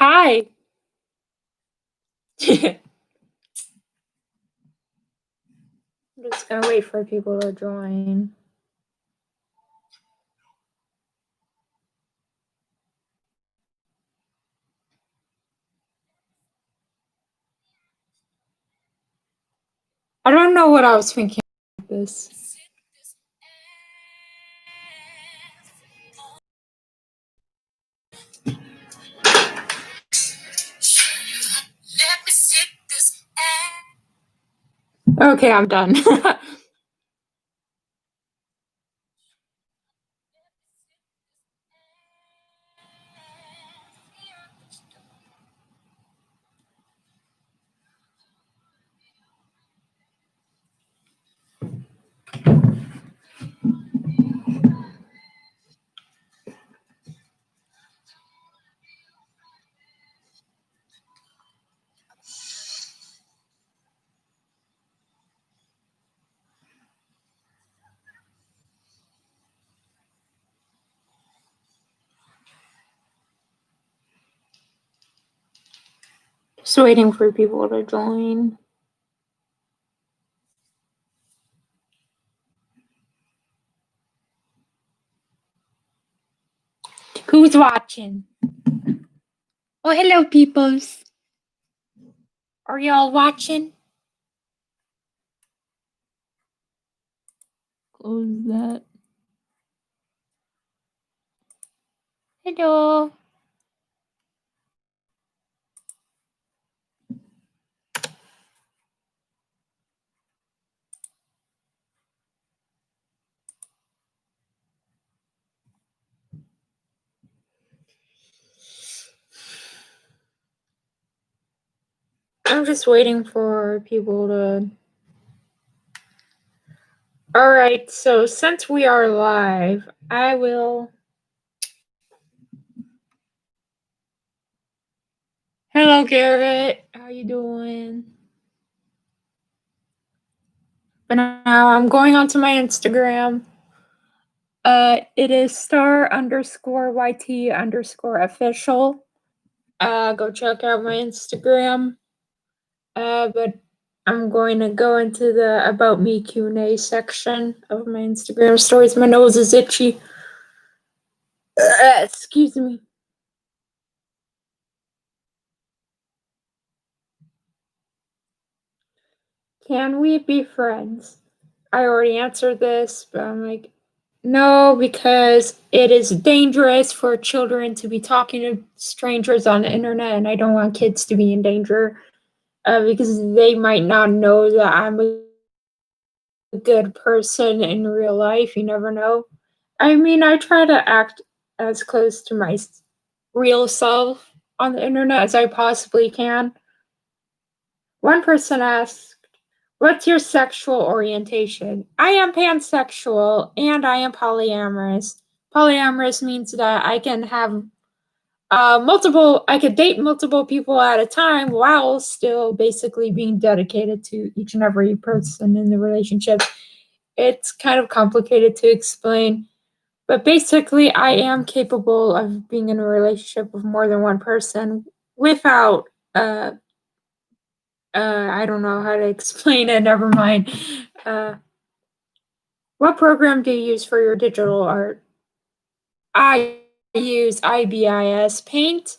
Hi. I'm just gonna wait for people to join. I don't know what I was thinking of this. Okay, I'm done. Just waiting for people to join. Who's watching? Oh, hello, peoples. Are y'all watching? Close that. Hello. I'm just waiting for people to. Alright, so since we are live, I will. Hello, Garrett. How you doing? But now I'm going onto my Instagram. It is star_YT_official. Go check out my Instagram. But I'm going to go into the About Me Q&A section of my Instagram stories. My nose is itchy. Excuse me. Can we be friends? I already answered this, but I'm like, no, because it is dangerous for children to be talking to strangers on the internet, and I don't want kids to be in danger because they might not know that I'm a good person in real life. You never know. I mean, I try to act as close to my real self on the internet as I possibly can. One person asked, what's your sexual orientation? I am pansexual and I am polyamorous. Polyamorous means that I can have I could date multiple people at a time while still basically being dedicated to each and every person in the relationship. It's kind of complicated to explain, but basically, I am capable of being in a relationship with more than one person without I don't know how to explain it. Never mind. What program do you use for your digital art? I use IBIS Paint.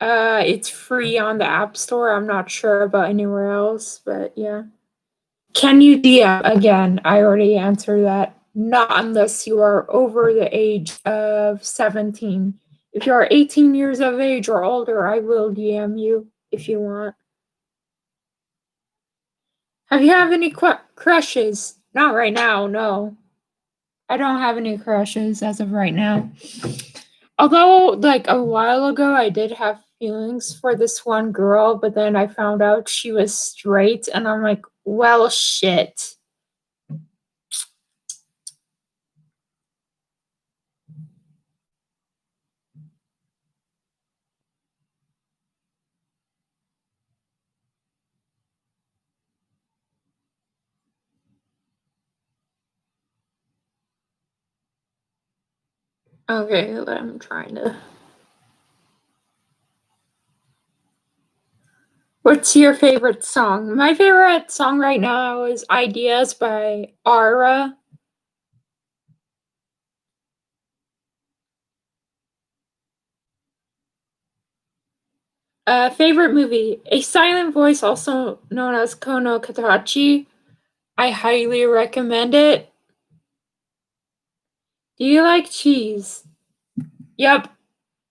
It's free on the App Store. I'm not sure about anywhere else, but yeah. Can you DM again? I already answered that. Not unless you are over the age of 17. If you are 18 years of age or older, I will DM you if you want. Have you have any crushes? Not right now, no. I don't have any crushes as of right now. Although, like a while ago, I did have feelings for this one girl, but then I found out she was straight, and I'm like, well, shit. Okay, I'm trying to. What's your favorite song? My favorite song right now is Ideas by Ara. Favorite movie? A Silent Voice, also known as Kono Katachi. I highly recommend it. Do you like cheese? Yep,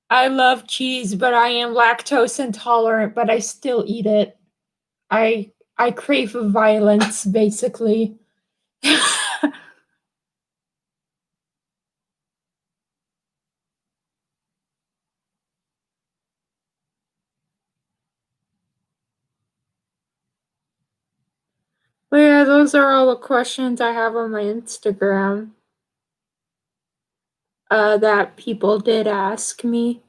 I love cheese, but I am lactose intolerant, but I still eat it. I crave violence, basically. But yeah, those are all the questions I have on my Instagram that people did ask me.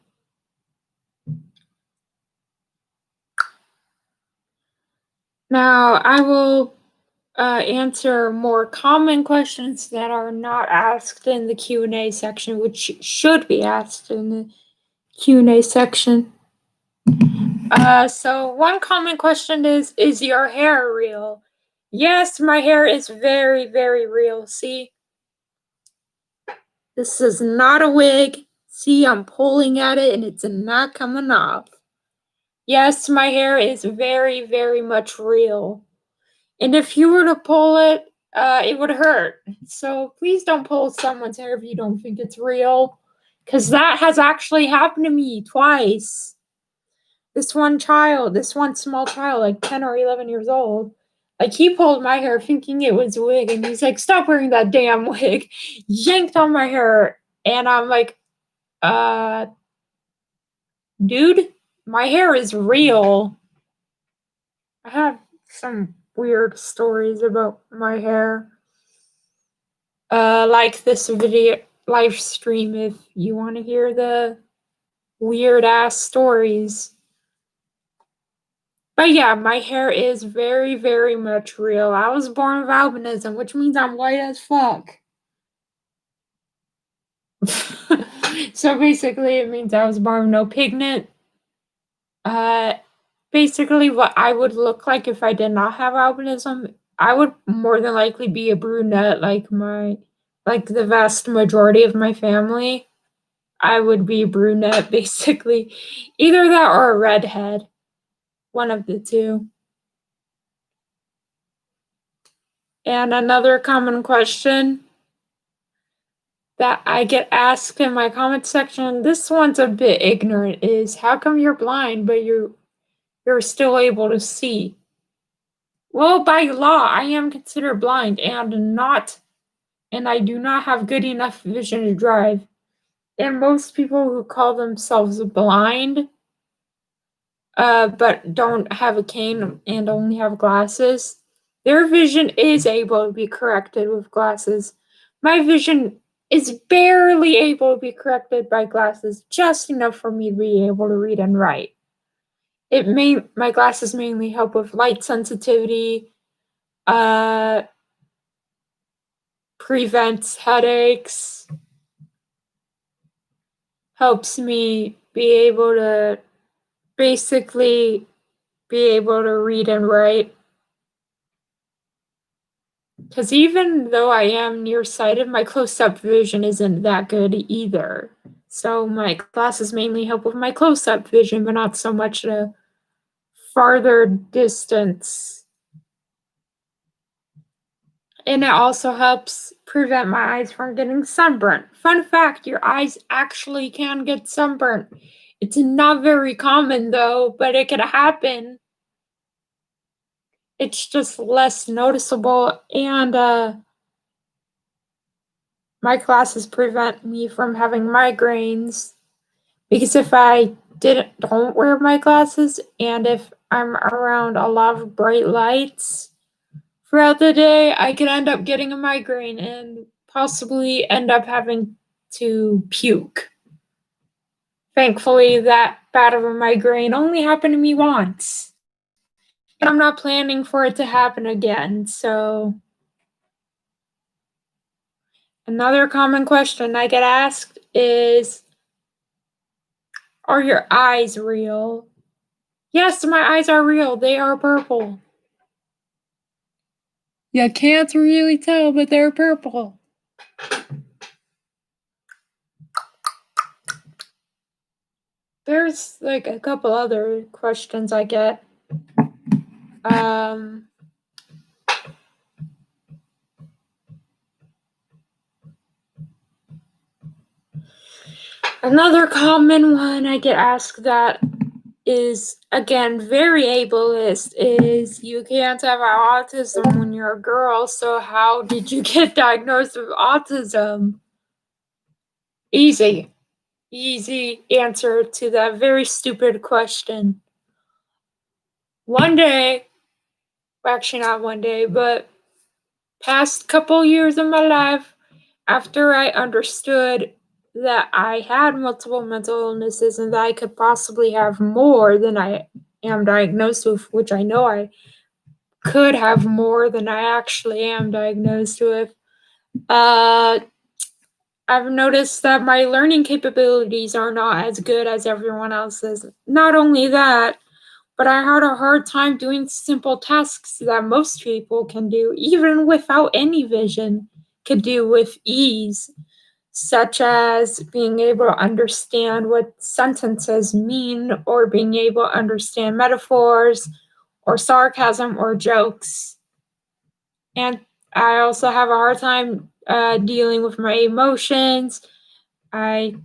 Now, I will answer more common questions that are not asked in the Q&A section, which should be asked in the Q&A section. So one common question is your hair real? Yes, my hair is very, very real. See, this is not a wig. See, I'm pulling at it and it's not coming off. Yes, my hair is very, very much real. And if you were to pull it, it would hurt. So please don't pull someone's hair if you don't think it's real. Because that has actually happened to me twice. This one small child, like 10 or 11 years old, like he pulled my hair thinking it was a wig. And he's like, stop wearing that damn wig. Yanked on my hair. And I'm like, uh, dude, my hair is real. I have some weird stories about my hair. Like this video live stream if you want to hear the weird ass stories. But yeah, my hair is very, very much real. I was born with albinism, which means I'm white as fuck. So basically, it means I was born with no pigment. Uh, Basically, what I would look like if I did not have albinism, I would more than likely be a brunette, like the vast majority of my family. I would be brunette, basically. Either that or a redhead. One of the two. And another common question that I get asked in my comment section, this one's a bit ignorant, is how come you're blind but you're still able to see? Well, by law, I am considered blind and I do not have good enough vision to drive. And most people who call themselves blind but don't have a cane and only have glasses, their vision is able to be corrected with glasses. My vision is barely able to be corrected by glasses, just enough for me to be able to read and write. My glasses mainly help with light sensitivity, uh, prevents headaches, helps me be able to basically be able to read and write. Because even though I am nearsighted, my close-up vision isn't that good either. So my glasses mainly help with my close-up vision, but not so much the farther distance. And it also helps prevent my eyes from getting sunburnt. Fun fact, your eyes actually can get sunburnt. It's not very common though, but it could happen. It's just less noticeable and my glasses prevent me from having migraines because if I don't wear my glasses and if I'm around a lot of bright lights throughout the day, I could end up getting a migraine and possibly end up having to puke. Thankfully, that bad of a migraine only happened to me once. And I'm not planning for it to happen again, so Another common question I get asked is, are your eyes real? Yes, my eyes are real. They are purple. You can't really tell, but they're purple. There's like a couple other questions I get. Another common one I get asked that is, again, very ableist, is you can't have autism when you're a girl, so how did you get diagnosed with autism? Easy answer to that very stupid question. One day, well, actually not one day, but past couple years of my life, after I understood that I had multiple mental illnesses and that I could possibly have more than I am diagnosed with, which I know I could have more than I actually am diagnosed with, I've noticed that my learning capabilities are not as good as everyone else's. Not only that, but I had a hard time doing simple tasks that most people can do, even without any vision, could do with ease, such as being able to understand what sentences mean, or being able to understand metaphors, or sarcasm, or jokes. And I also have a hard time dealing with my emotions. I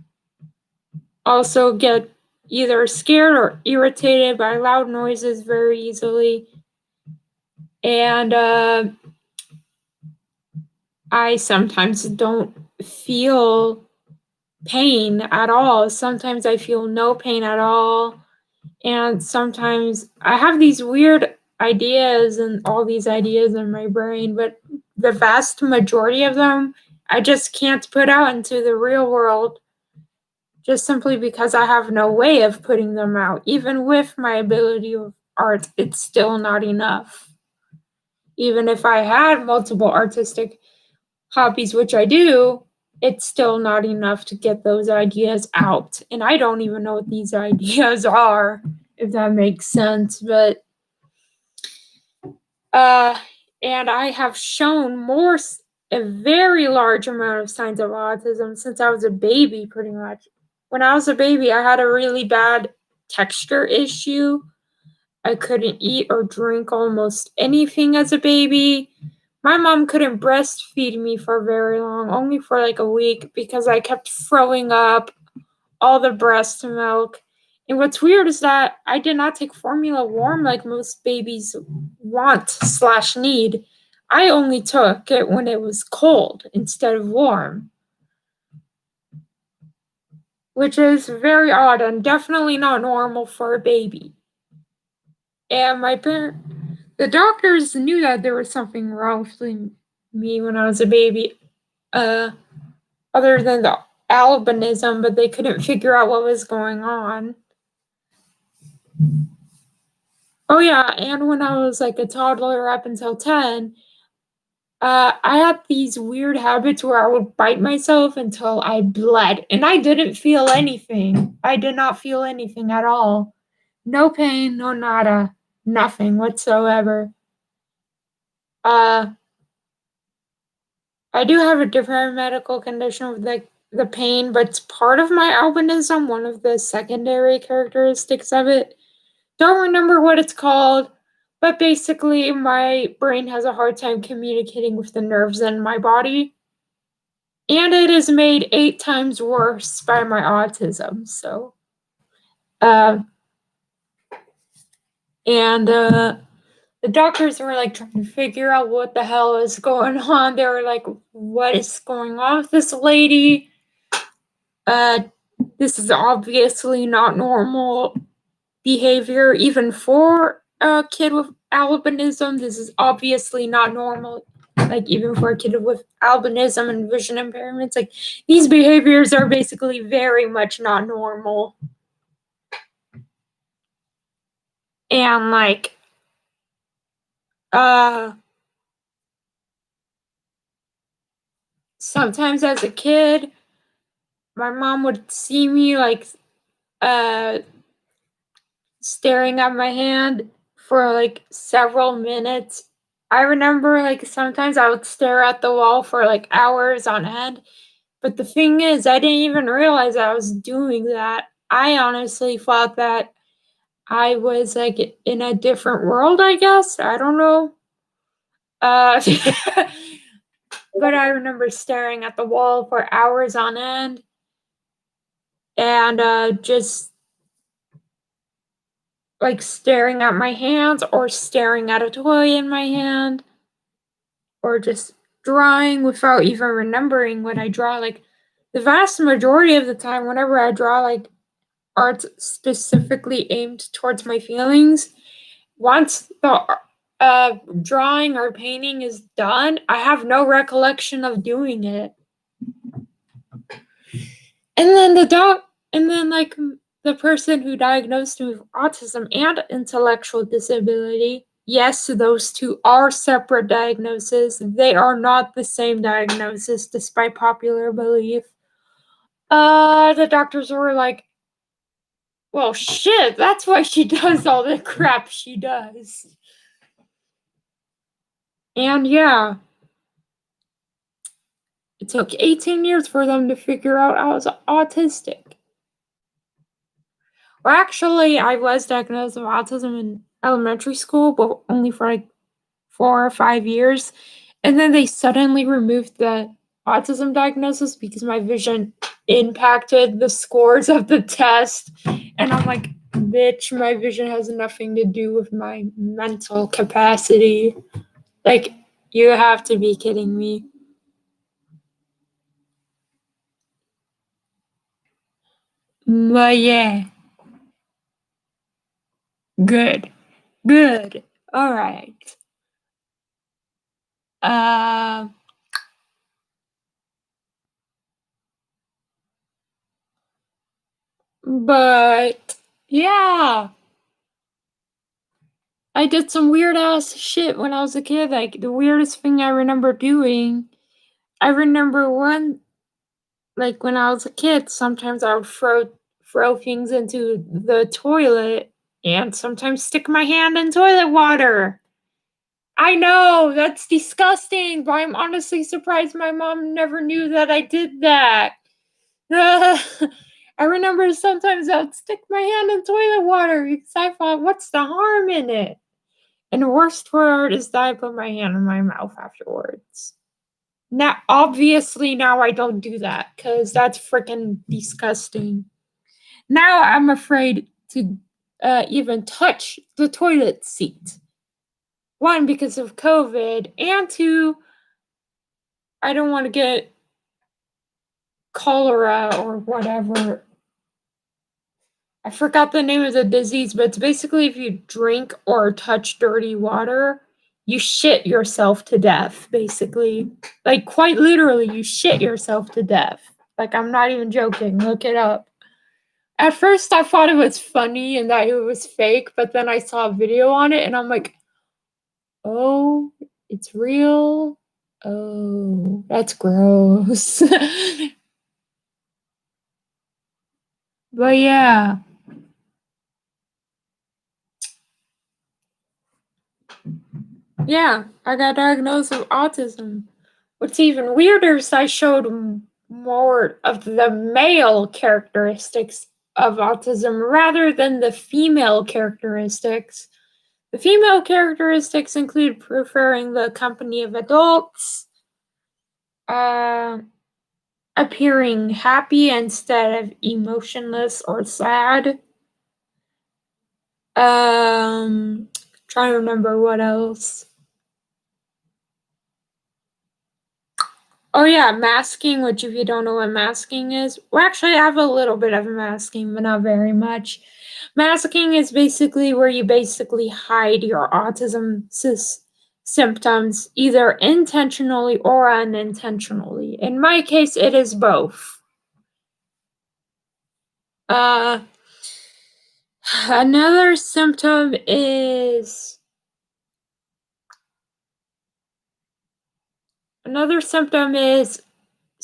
also get either scared or irritated by loud noises very easily. And I sometimes don't feel pain at all. Sometimes I feel no pain at all. And sometimes I have these weird ideas and all these ideas in my brain, but the vast majority of them I just can't put out into the real world, just simply because I have no way of putting them out. Even with my ability of art, it's still not enough. Even if I had multiple artistic hobbies, which I do, it's still not enough to get those ideas out. And I don't even know what these ideas are, if that makes sense. But and I have shown a very large amount of signs of autism since I was a baby, pretty much. When I was a baby, I had a really bad texture issue. I couldn't eat or drink almost anything as a baby. My mom couldn't breastfeed me for very long, only for like a week, because I kept throwing up all the breast milk. And what's weird is that I did not take formula warm like most babies want/need. I only took it when it was cold instead of warm, which is very odd and definitely not normal for a baby. And the doctors knew that there was something wrong with me when I was a baby, other than the albinism, but they couldn't figure out what was going on. Oh yeah, and when I was like a toddler up until 10, I had these weird habits where I would bite myself until I bled, and I didn't feel anything. I did not feel anything at all. No pain, no nada, nothing whatsoever. I do have a different medical condition with like the pain, but it's part of my albinism, one of the secondary characteristics of it. Don't remember what it's called, but basically my brain has a hard time communicating with the nerves in my body. And it is made 8 times worse by my autism. So, uh, and the doctors were like trying to figure out what the hell is going on. They were like, "What is going on with this lady? This is obviously not normal behavior, even for a kid with albinism. This is obviously not normal, like even for a kid with albinism and vision impairments. Like these behaviors are basically very much not normal." And like, sometimes as a kid, my mom would see me like staring at my hand for like several minutes. I remember like sometimes I would stare at the wall for like hours on end. But the thing is, I didn't even realize I was doing that. I honestly thought that I was like in a different world, I guess. I don't know. Uh, but I remember staring at the wall for hours on end and just like staring at my hands or staring at a toy in my hand or just drawing without even remembering what I draw. Like the vast majority of the time, whenever I draw like art specifically aimed towards my feelings, once the drawing or painting is done, I have no recollection of doing it. And then like the person who diagnosed me with autism and intellectual disability, yes, those two are separate diagnoses. They are not the same diagnosis, despite popular belief. The doctors were like, well, shit, that's why she does all the crap she does. And yeah, it took 18 years for them to figure out I was autistic. Well, actually, I was diagnosed with autism in elementary school, but only for like 4 or 5 years. And then they suddenly removed the autism diagnosis because my vision impacted the scores of the test. And I'm like, bitch, my vision has nothing to do with my mental capacity. Like, you have to be kidding me. But yeah, good. Good. All right. Uh, but yeah, I did some weird ass shit when I was a kid. Like the weirdest thing I remember doing, I remember one like when I was a kid, sometimes I would throw things into the toilet and sometimes stick my hand in toilet water. I know, that's disgusting, but I'm honestly surprised my mom never knew that I did that. I remember sometimes I would stick my hand in toilet water because I thought, what's the harm in it? And the worst part is that I put my hand in my mouth afterwards. Now, obviously, now I don't do that because that's freaking disgusting. Now I'm afraid to even touch the toilet seat. One, because of COVID, and two, I don't want to get cholera or whatever. I forgot the name of the disease, but it's basically if you drink or touch dirty water, you shit yourself to death, basically. Like, quite literally, you shit yourself to death. Like, I'm not even joking. Look it up. At first, I thought it was funny and that it was fake, but then I saw a video on it and I'm like, oh, it's real. Oh, that's gross. But yeah. Yeah, I got diagnosed with autism. What's even weirder is I showed more of the male characteristics of autism rather than the female characteristics. The female characteristics include preferring the company of adults, uh, appearing happy instead of emotionless or sad. Trying to remember what else. Oh yeah, masking, which if you don't know what masking is, well actually I have a little bit of masking, but not very much. Masking is basically where you basically hide your autism symptoms either intentionally or unintentionally. In my case, it is both. Uh, another symptom is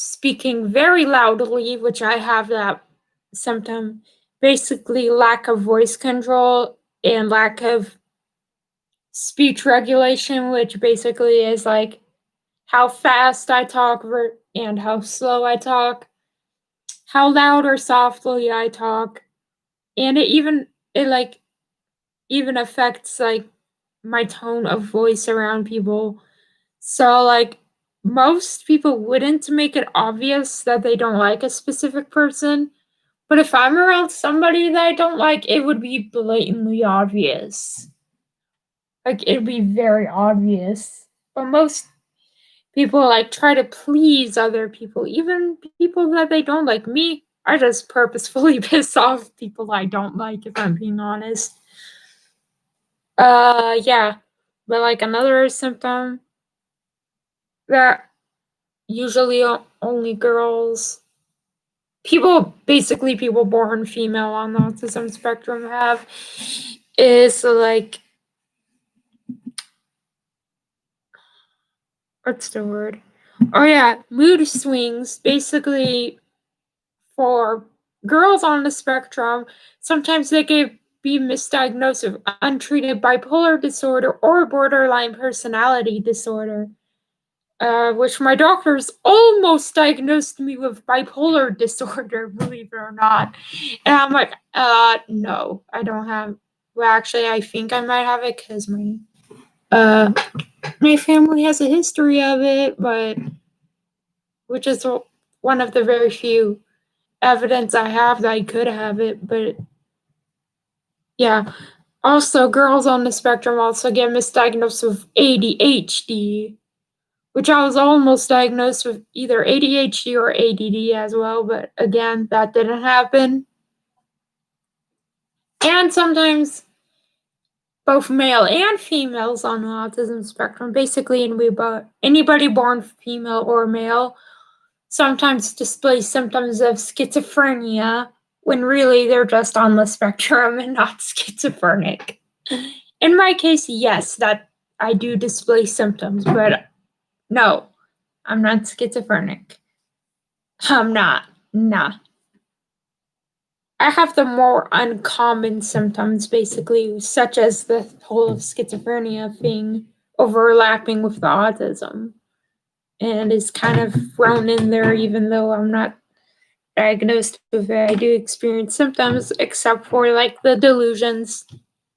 speaking very loudly, which I have that symptom, basically lack of voice control and lack of speech regulation, which basically is like how fast I talk and how slow I talk, how loud or softly I talk, and it like even affects like my tone of voice around people. So like most people wouldn't make it obvious that they don't like a specific person, but if I'm around somebody that I don't like, it would be blatantly obvious. Like it'd be very obvious. But most people like try to please other people, even people that they don't like. Me, I just purposefully piss off people I don't like, if I'm being honest. Yeah. But like another symptom that usually only girls, people born female on the autism spectrum have, is like, what's the word? Oh yeah, mood swings. Basically, for girls on the spectrum, sometimes they can be misdiagnosed with untreated bipolar disorder or borderline personality disorder, which my doctors almost diagnosed me with bipolar disorder, believe it or not. And I'm like, no, I don't have. Well, actually, I think I might have it because uh, my family has a history of it, but which is one of the very few evidence I have that I could have it. But yeah, also girls on the spectrum also get misdiagnosed with ADHD, which I was almost diagnosed with either ADHD or ADD as well, but again, that didn't happen. And sometimes both male and females on the autism spectrum, basically anybody born female or male, sometimes display symptoms of schizophrenia when really they're just on the spectrum and not schizophrenic. In my case, yes, that I do display symptoms, but no, I'm not schizophrenic. I'm not. Nah. I have the more uncommon symptoms, basically, such as the whole schizophrenia thing overlapping with the autism. And is kind of thrown in there, even though I'm not diagnosed with it. I do experience symptoms, except for like the delusions.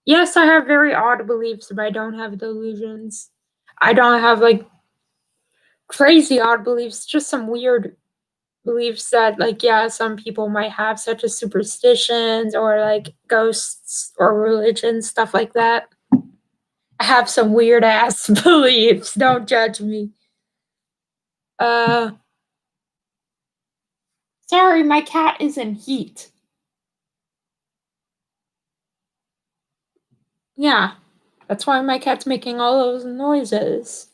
Yes, I have very odd beliefs, but I don't have delusions. I don't have like crazy odd beliefs, just some weird beliefs that like yeah some people might have, such as superstitions or like ghosts or religion, stuff like that. I have some weird ass beliefs, don't judge me. uh Sorry, my cat is in heat. Yeah, that's why my cat's making all those noises.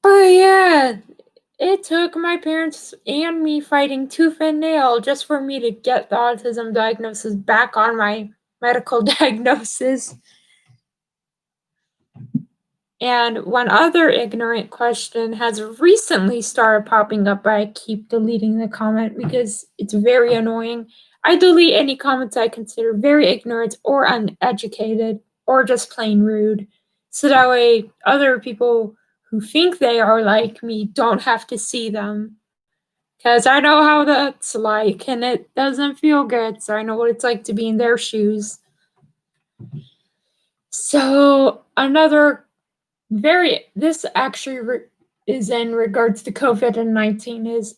But yeah, it took my parents and me fighting tooth and nail just for me to get the autism diagnosis back on my medical diagnosis. And one other ignorant question has recently started popping up, but I keep deleting the comment because it's very annoying. I delete any comments I consider very ignorant or uneducated or just plain rude. So that way other people who think they are like me don't have to see them. Because I know how that's like and it doesn't feel good. So I know what it's like to be in their shoes. So another this actually is in regards to COVID-19 is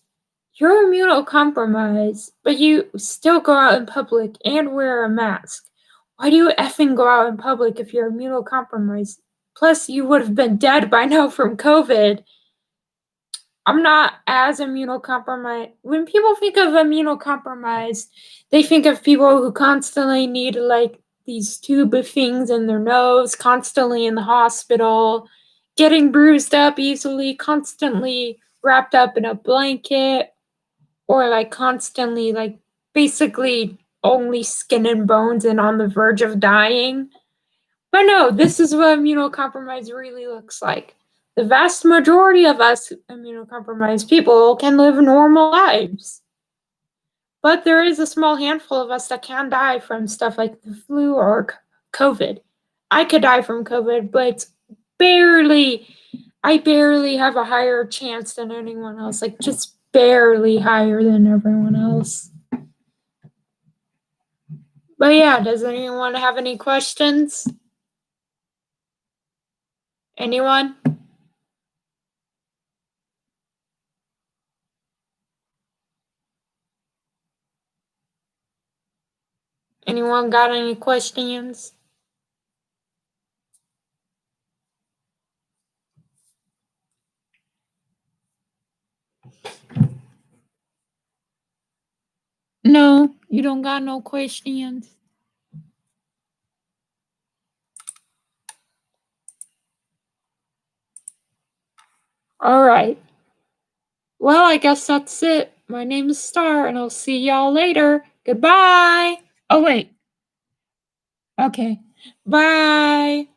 you're immunocompromised, but you still go out in public and wear a mask. Why do you effing go out in public if you're immunocompromised? Plus, you would have been dead by now from COVID. I'm not as immunocompromised. When people think of immunocompromised, they think of people who constantly need like these tube things in their nose, constantly in the hospital, getting bruised up easily, constantly wrapped up in a blanket, or like constantly like basically only skin and bones and on the verge of dying. But no, this is what immunocompromised really looks like. The vast majority of us immunocompromised people can live normal lives. But there is a small handful of us that can die from stuff like the flu or COVID. I could die from COVID, but I barely have a higher chance than anyone else, like just barely higher than everyone else. But yeah, does anyone have any questions? Anyone? Anyone got any questions? No, you don't got no questions. All right. Well, I guess that's it. My name is Star, and I'll see y'all later. Goodbye. Oh, wait. Okay. Bye.